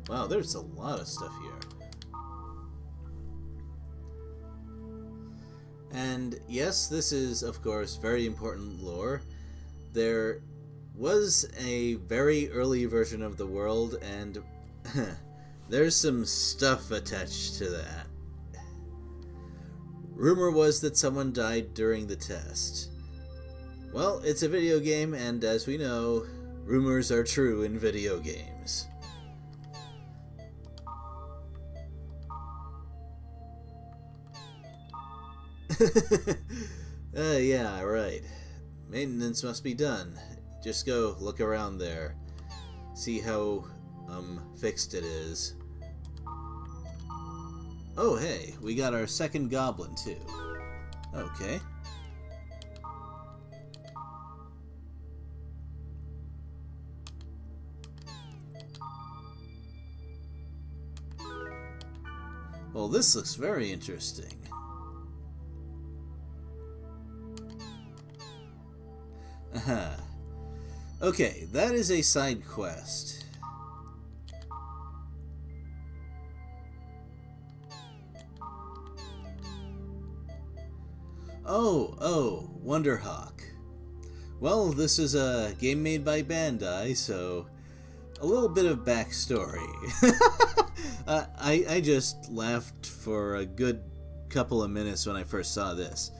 Wow, there's a lot of stuff here. And yes, this is, of course, very important lore. There was a very early version of the world, and there's some stuff attached to that. Rumor was that someone died during the test. Well, it's a video game, and as we know, rumors are true in video games. Yeah, right. Maintenance must be done. Just go look around there. See how, fixed it is. Oh, hey, we got our second goblin, too. Okay. Well, this looks very interesting. Aha. Okay, that is a side quest. Oh, Wonderhawk. Well, this is a game made by Bandai, so a little bit of backstory. I just laughed for a good couple of minutes when I first saw this.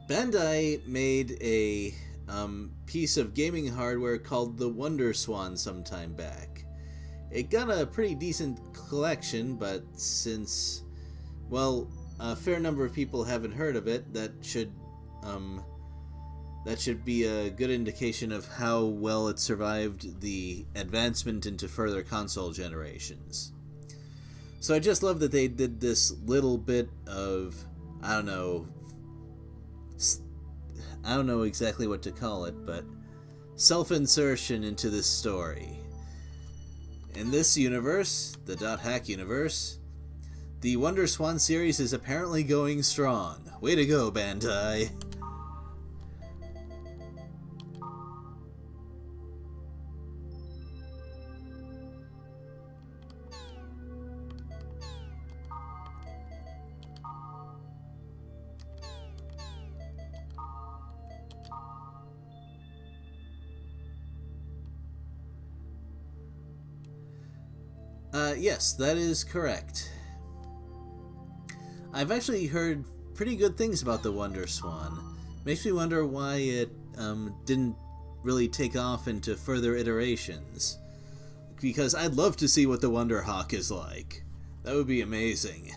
Bandai made a piece of gaming hardware called the Wonder Swan some time back. It got a pretty decent collection, but since, well, a fair number of people haven't heard of it, that should be a good indication of how well it survived the advancement into further console generations. So I just love that they did this little bit of, I don't know exactly what to call it, but self-insertion into this story. In this universe, the .hack universe, the Wonder Swan series is apparently going strong. Way to go, Bandai! Yes, that is correct. I've actually heard pretty good things about the Wonder Swan. Makes me wonder why it didn't really take off into further iterations. Because I'd love to see what the Wonder Hawk is like. That would be amazing.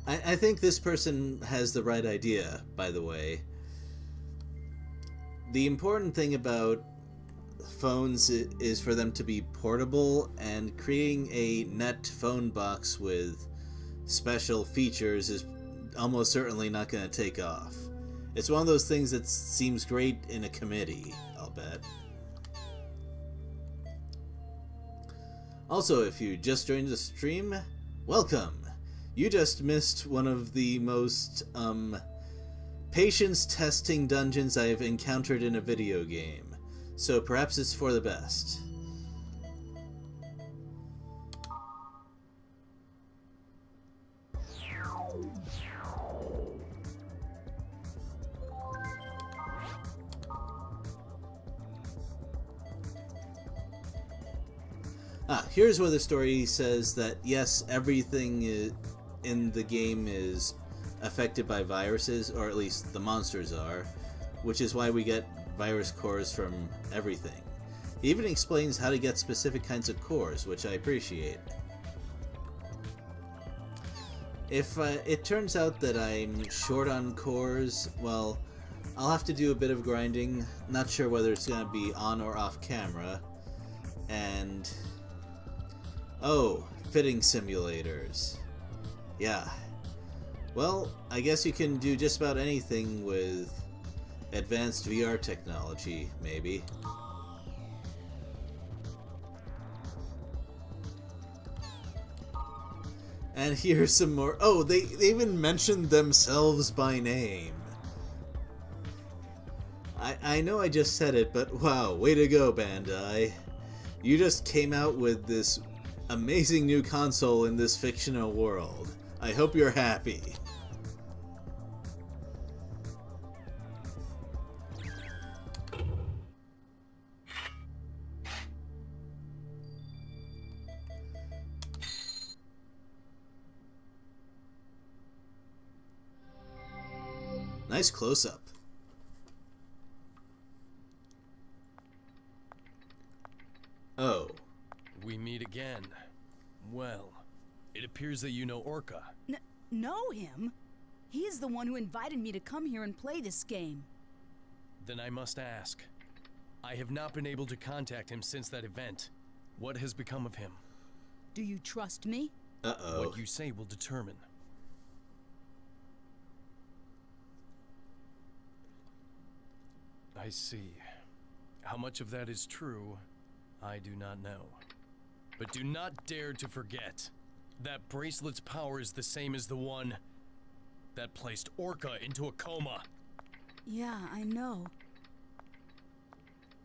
I think this person has the right idea, by the way. The important thing about phones is for them to be portable, and creating a net phone box with special features is almost certainly not going to take off. It's one of those things that seems great in a committee, I'll bet. Also, if you just joined the stream, welcome! You just missed one of the most, patience-testing dungeons I have encountered in a video game. So perhaps it's for the best. Here's where the story says that, yes, everything in the game is affected by viruses, or at least the monsters are, which is why we get virus cores from everything. He even explains how to get specific kinds of cores, which I appreciate. If it turns out that I'm short on cores, well, I'll have to do a bit of grinding. Not sure whether it's going to be on or off camera. And oh, fitting simulators. Yeah. Well, I guess you can do just about anything with advanced VR technology, maybe. And here's some more. Oh, they even mentioned themselves by name. I know I just said it, but wow, way to go, Bandai. You just came out with this amazing new console in this fictional world. I hope you're happy. Nice close-up. Oh. We meet again. Well, it appears that you know Orca. Know him? He is the one who invited me to come here and play this game. Then I must ask. I have not been able to contact him since that event. What has become of him? Do you trust me? Uh-oh. What you say will determine. I see. How much of that is true, I do not know. But do not dare to forget. That bracelet's power is the same as the one that placed Orca into a coma. Yeah, I know.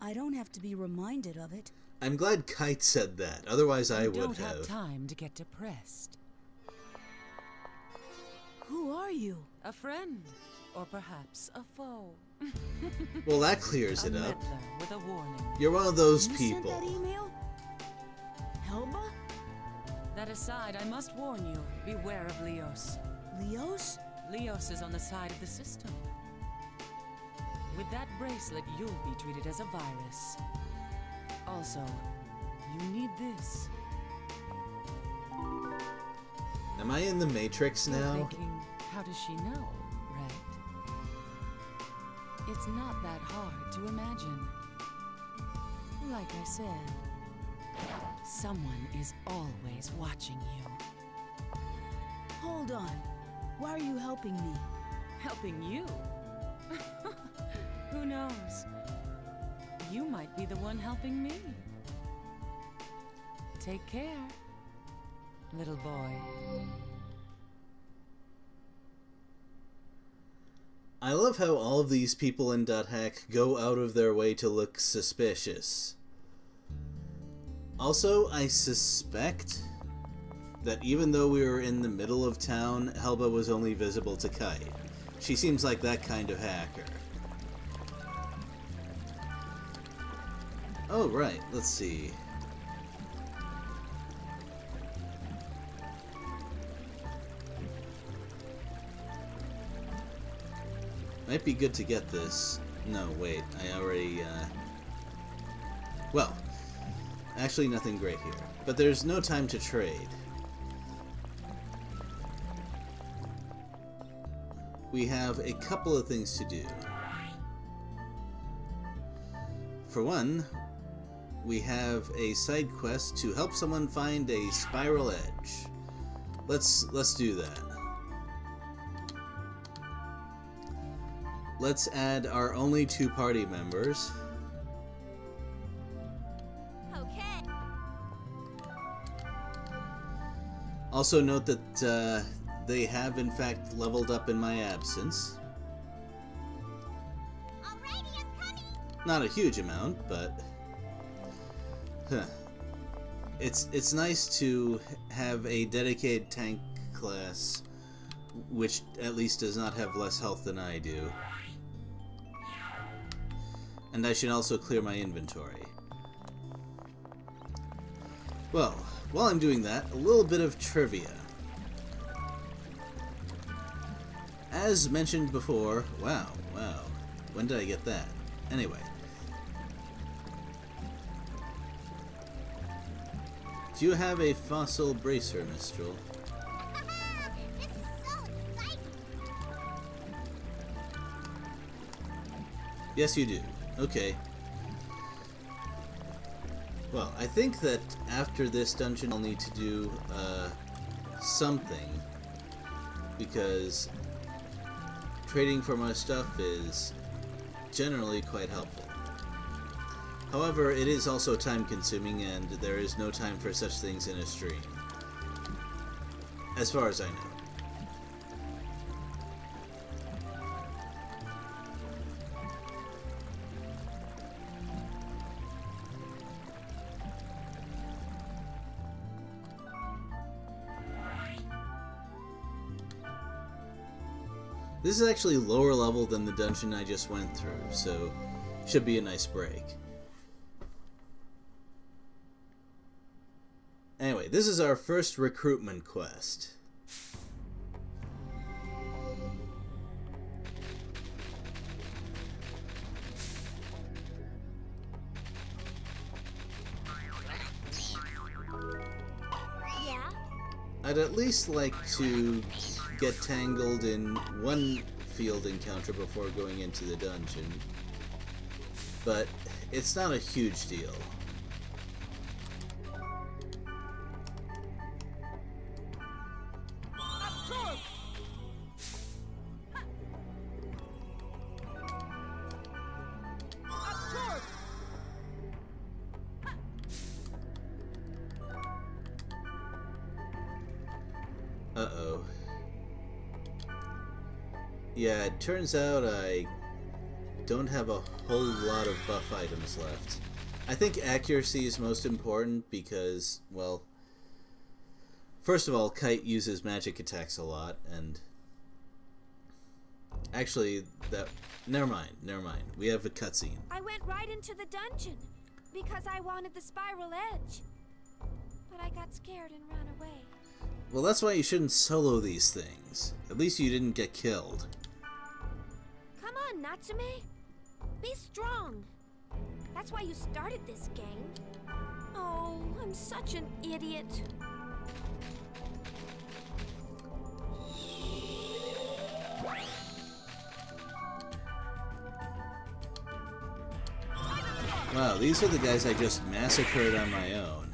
I don't have to be reminded of it. I'm glad Kite said that, otherwise I would have. You don't have time to get depressed. Who are you? A friend, or perhaps a foe. Well, that clears A it up. meddler with a warning. You're one of those You people. sent that email? Helba? That aside, I must warn you, beware of Leos. Leos? Leos is on the side of the system. With that bracelet, you'll be treated as a virus. Also, you need this. Am I in the Matrix You're now? thinking, how does she know, right? It's not that hard to imagine. Like I said, someone is always watching you. Hold on. Why are you helping me? Helping you? Who knows? You might be the one helping me. Take care, little boy. I love how all of these people in .hack go out of their way to look suspicious. Also, I suspect that even though we were in the middle of town, Helba was only visible to Kite. She seems like that kind of hacker. Oh, right. Let's see. Might be good to get this. No, wait. I already, Well, actually nothing great here. But there's no time to trade. We have a couple of things to do. For one, we have a side quest to help someone find a spiral edge. Let's do that. Let's add our only 2 party members. Okay. Also note that they have in fact leveled up in my absence. Alrighty, I'm coming. Not a huge amount, but it's nice to have a dedicated tank class which at least does not have less health than I do. And I should also clear my inventory. Well, while I'm doing that, a little bit of trivia. As mentioned before, wow, when did I get that? Anyway. Do you have a fossil bracer, Mistral? This is so exciting. Yes, you do. Okay. Well, I think that after this dungeon I'll need to do something, because trading for my stuff is generally quite helpful. However, it is also time consuming and there is no time for such things in a stream. as far as I know. This is actually lower level than the dungeon I just went through, so should be a nice break. Anyway, this is our first recruitment quest. Yeah? I'd at least like to get tangled in one field encounter before going into the dungeon, but it's not a huge deal. Uh-oh. Yeah, it turns out I don't have a whole lot of buff items left. I think accuracy is most important because, well, first of all, Kite uses magic attacks a lot, and actually, never mind. We have a cutscene. I went right into the dungeon because I wanted the spiral edge. But I got scared and ran away. Well, that's why you shouldn't solo these things. At least you didn't get killed. Come on, Natsume. Be strong. That's why you started this game. Oh, I'm such an idiot. Wow, these are the guys I just massacred on my own.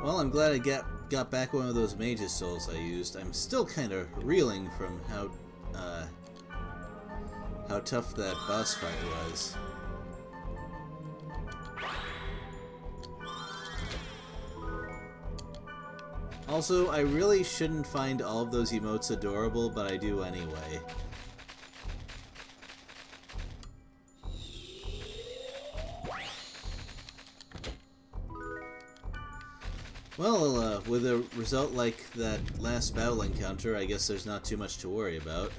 Well, I'm glad I got back one of those mage's souls I used. I'm still kind of reeling from how tough that boss fight was. Also, I really shouldn't find all of those emotes adorable, but I do anyway. Well, with a result like that last battle encounter, I guess there's not too much to worry about.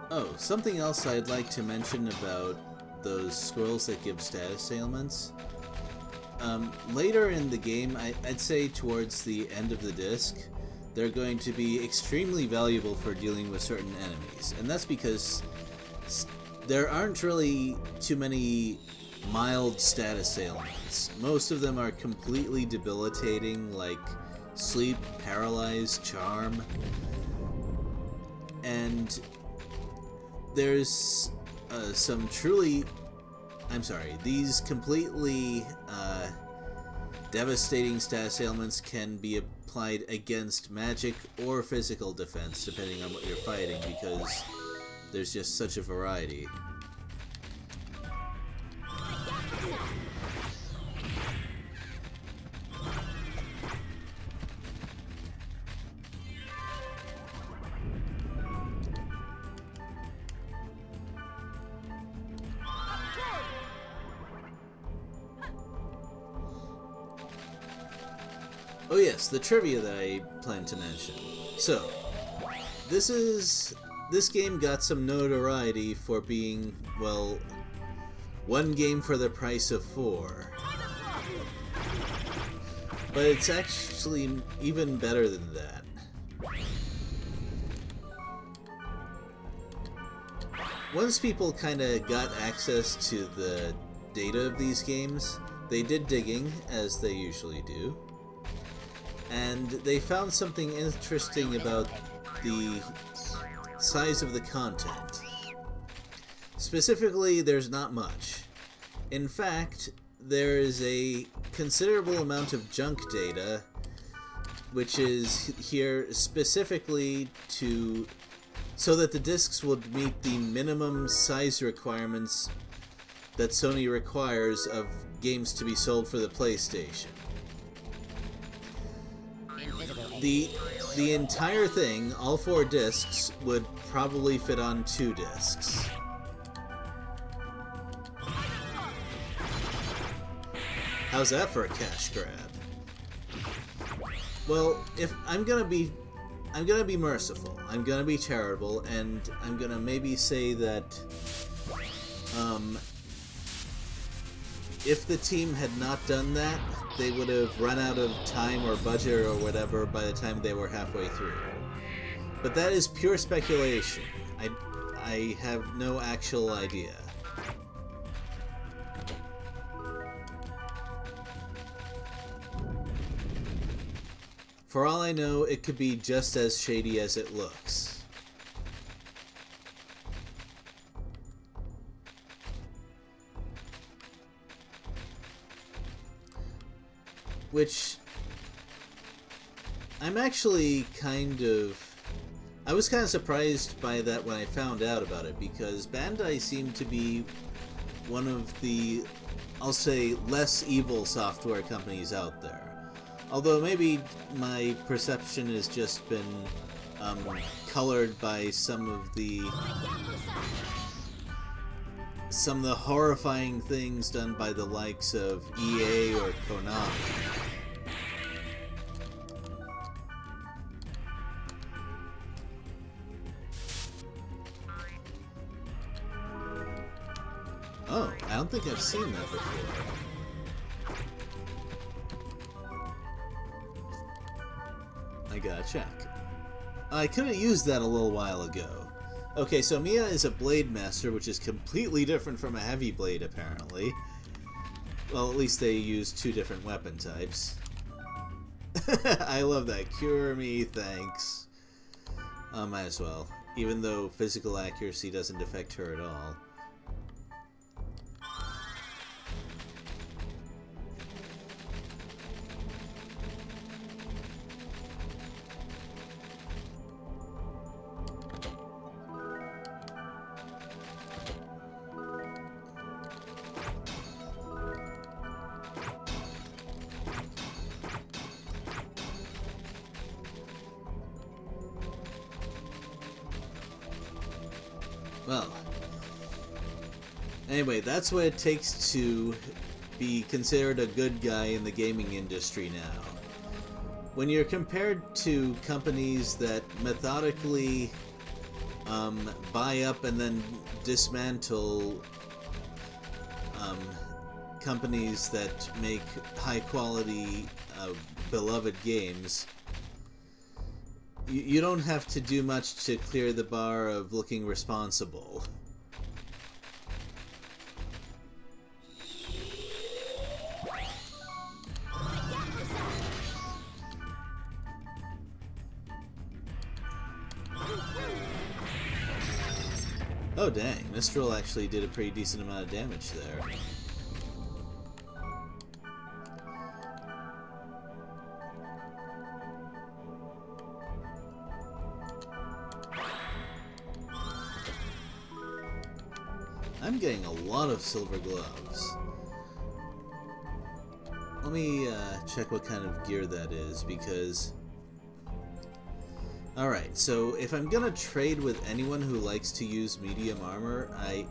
Oh, something else I'd like to mention about those scrolls that give status ailments. Later in the game, I'd say towards the end of the disc, they're going to be extremely valuable for dealing with certain enemies. And that's because there aren't really too many mild status ailments. Most of them are completely debilitating, like sleep, paralyze, charm. And there's these completely devastating status ailments can be applied against magic or physical defense, depending on what you're fighting, because there's just such a variety. Oh yes, the trivia that I plan to mention. So, this game got some notoriety for being, well, one game for the price of 4. But it's actually even better than that. Once people kinda got access to the data of these games, they did digging, as they usually do. And they found something interesting about the size of the content. Specifically, there's not much. In fact, there is a considerable amount of junk data, which is here specifically so that the discs would meet the minimum size requirements that Sony requires of games to be sold for the PlayStation. The entire thing, all 4 discs, would probably fit on 2 discs. How's that for a cash grab? Well, if I'm gonna be merciful. I'm gonna be charitable, and I'm gonna maybe say that if the team had not done that, they would have run out of time or budget or whatever by the time they were halfway through. But that is pure speculation. I have no actual idea. For all I know, it could be just as shady as it looks. Which, I'm actually I was kind of surprised by that when I found out about it, because Bandai seemed to be one of the, I'll say, less evil software companies out there. Although maybe my perception has just been colored by some of the horrifying things done by the likes of EA or Konami. Oh, I don't think I've seen that before. I gotta check. I could have used that a little while ago. Okay, so Mia is a blade master, which is completely different from a heavy blade, apparently. Well, at least they use 2 different weapon types. I love that. Cure me, thanks. Might as well. Even though physical accuracy doesn't affect her at all. Well, anyway, that's what it takes to be considered a good guy in the gaming industry now. When you're compared to companies that methodically buy up and then dismantle companies that make high-quality, beloved games, you don't have to do much to clear the bar of looking responsible. Oh dang, Mistral actually did a pretty decent amount of damage there. I'm getting a lot of silver gloves. Let me check what kind of gear that is, because... Alright, so if I'm gonna trade with anyone who likes to use medium armor, I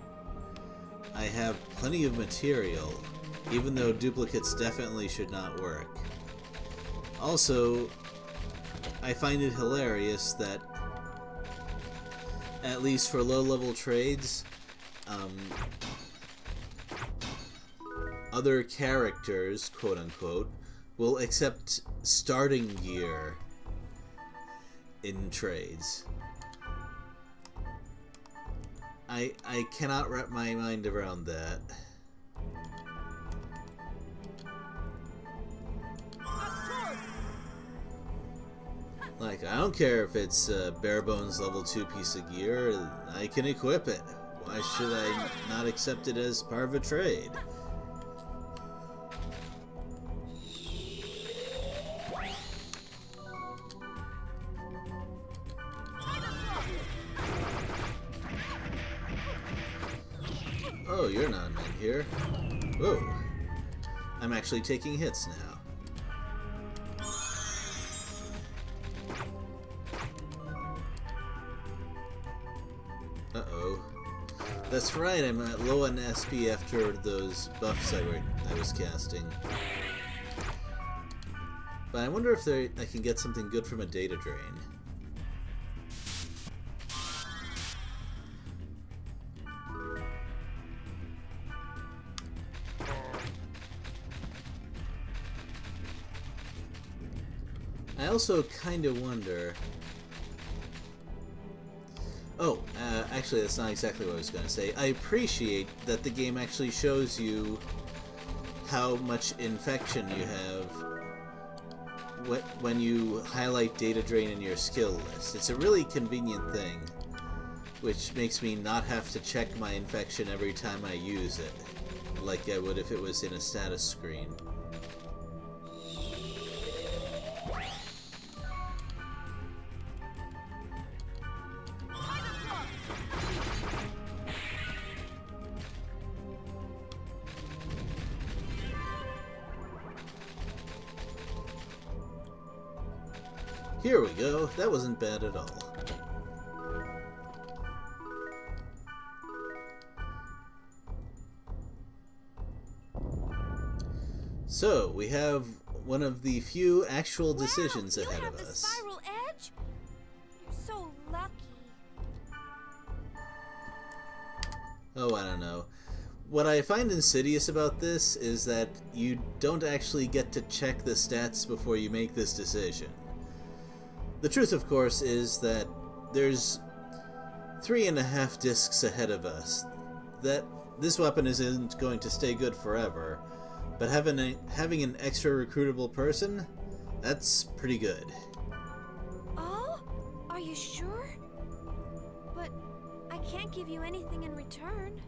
have plenty of material, even though duplicates definitely should not work. Also, I find it hilarious that, at least for low-level trades, other characters, quote-unquote, will accept starting gear in trades. I cannot wrap my mind around that. Like, I don't care if it's a bare bones level 2 piece of gear, I can equip it. Why should I not accept it as part of a trade? Oh, you're not in here. Whoa. I'm actually taking hits now. Uh-oh. That's right, I'm at low on SP after those buffs I was casting. But I wonder if I can get something good from a data drain. I also kind of wonder... Oh, actually that's not exactly what I was going to say. I appreciate that the game actually shows you how much infection you have when you highlight data drain in your skill list. It's a really convenient thing, which makes me not have to check my infection every time I use it, like I would if it was in a status screen. Here we go. That wasn't bad at all. So, we have one of the few actual decisions ahead of us. You have the spiral edge? You're so lucky. Oh, I don't know. What I find insidious about this is that you don't actually get to check the stats before you make this decision. The truth, of course, is that there's 3.5 discs ahead of us. That this weapon isn't going to stay good forever, but having an extra recruitable person, that's pretty good. Oh? Are you sure? But I can't give you anything in return.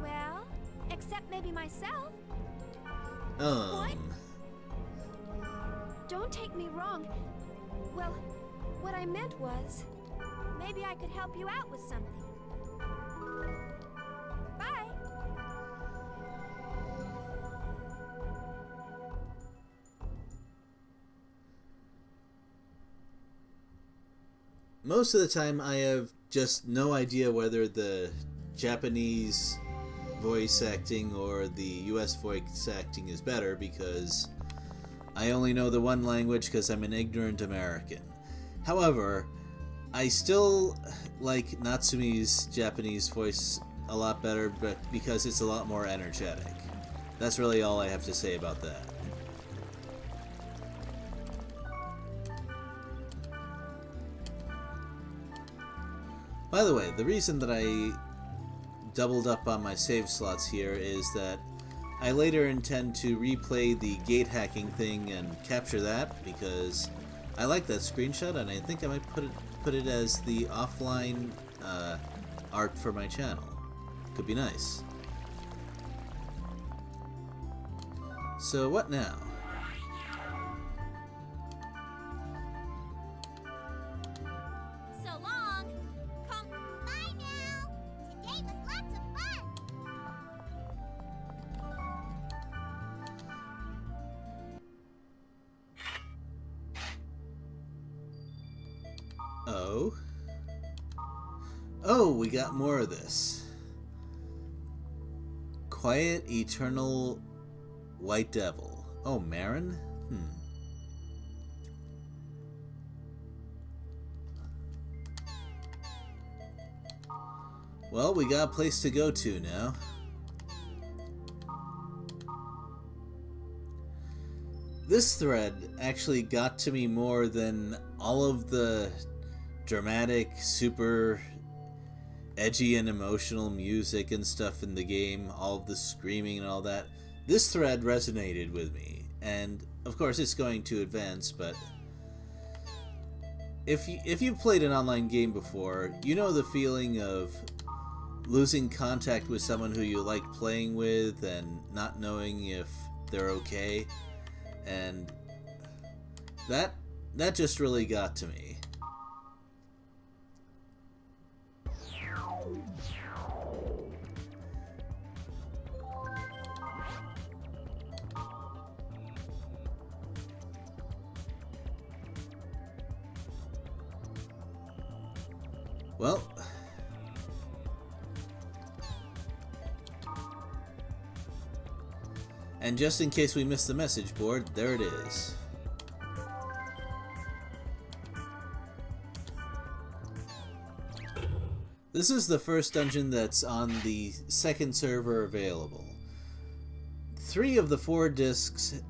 Well, except maybe myself. What? Don't take me wrong. Well, what I meant was, maybe I could help you out with something. Bye. Most of the time I have just no idea whether the Japanese voice acting or the US voice acting is better, because I only know the one language because I'm an ignorant American. However, I still like Natsume's Japanese voice a lot better, but because it's a lot more energetic. That's really all I have to say about that. By the way, the reason that I doubled up on my save slots here is that I later intend to replay the gate hacking thing and capture that, because I like that screenshot and I think I might put it as the offline art for my channel. Could be nice. So what now? So long. Come. Bye now. Today was lots of fun. Oh? Oh, we got more of this. Quiet Eternal White Devil. Oh, Marin? Well, we got a place to go to now. This thread actually got to me more than all of the dramatic, super edgy and emotional music and stuff in the game, all of the screaming and all that. This thread resonated with me, and of course it's going to advance, but if you've played an online game before, you know the feeling of losing contact with someone who you like playing with and not knowing if they're okay, and that just really got to me. Well, and just in case we missed the message board, there it is. This is the first dungeon that's on the second server available. 3 of the 4 discs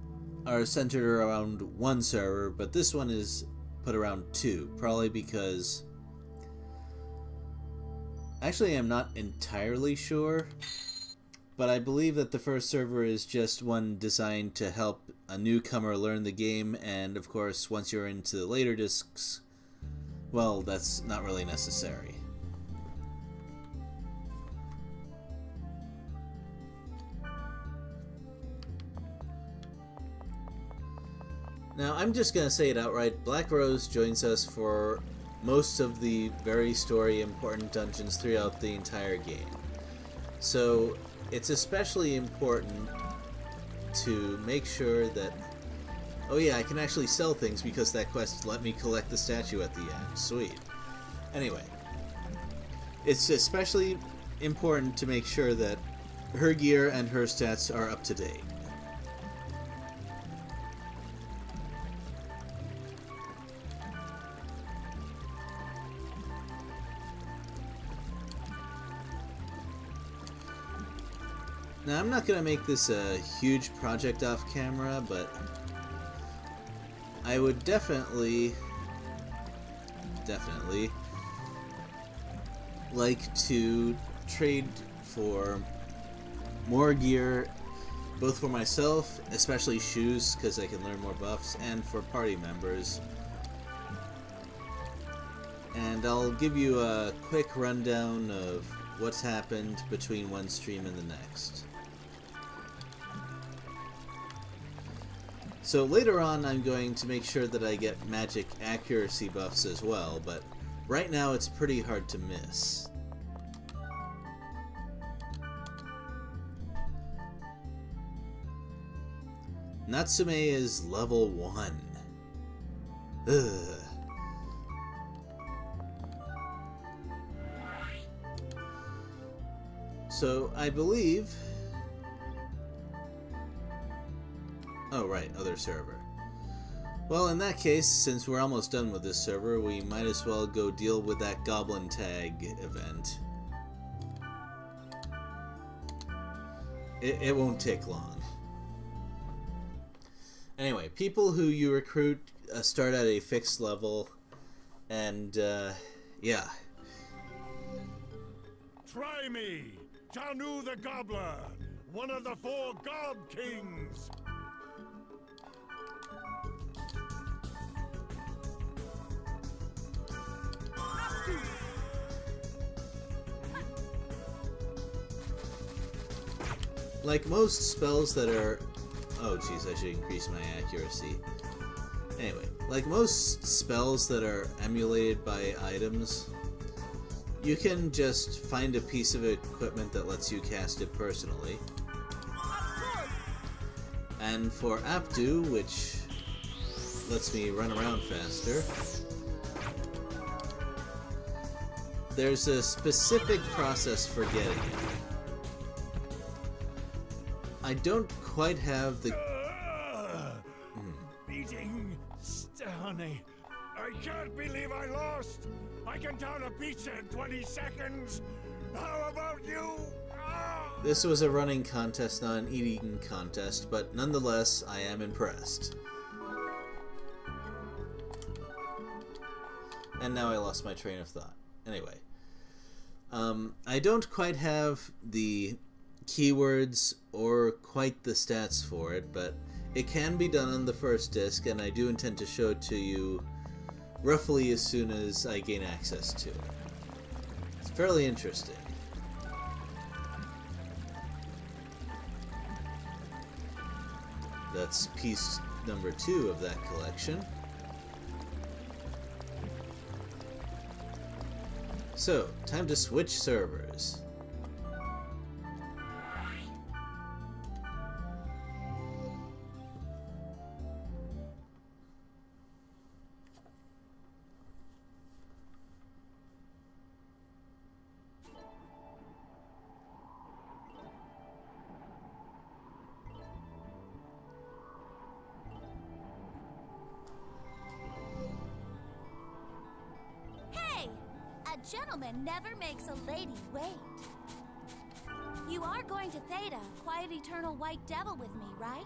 are centered around one server, but this one is put around 2, probably because... Actually, I'm not entirely sure, but I believe that the first server is just one designed to help a newcomer learn the game, and of course, once you're into the later discs, well, that's not really necessary. Now, I'm just going to say it outright, Black Rose joins us for most of the very story important dungeons throughout the entire game. So, it's especially important to make sure that... Oh yeah, I can actually sell things because that quest let me collect the statue at the end. Sweet. Anyway, it's especially important to make sure that her gear and her stats are up to date. Now, I'm not going to make this a huge project off camera, but I would definitely like to trade for more gear, both for myself, especially shoes, because I can learn more buffs, and for party members. And I'll give you a quick rundown of what's happened between one stream and the next. So later on, I'm going to make sure that I get magic accuracy buffs as well, but right now it's pretty hard to miss. Natsume is level 1. Ugh. So, I believe... Oh, right, other server. Well, in that case, since we're almost done with this server, we might as well go deal with that Goblin Tag event. It won't take long. Anyway, people who you recruit start at a fixed level, and, yeah. Try me, Janu the Gobbler, one of the 4 Gob Kings! Like most spells that are... Oh jeez, I should increase my accuracy. Anyway, like most spells that are emulated by items, you can just find a piece of equipment that lets you cast it personally. And for Aptu, which lets me run around faster, there's a specific process for getting it. I don't quite have the... Beating Stony. I can't believe I lost. I can down a pizza in 20 seconds. How about you? This was a running contest, not an eating contest, but nonetheless, I am impressed. And now I lost my train of thought. Anyway. I don't quite have the keywords or quite the stats for it, but it can be done on the first disc, and I do intend to show it to you roughly as soon as I gain access to it. It's fairly interesting. That's piece number 2 of that collection. So, time to switch servers. gentleman never makes a lady wait. You are going to Theta, Quiet Eternal White Devil with me, right?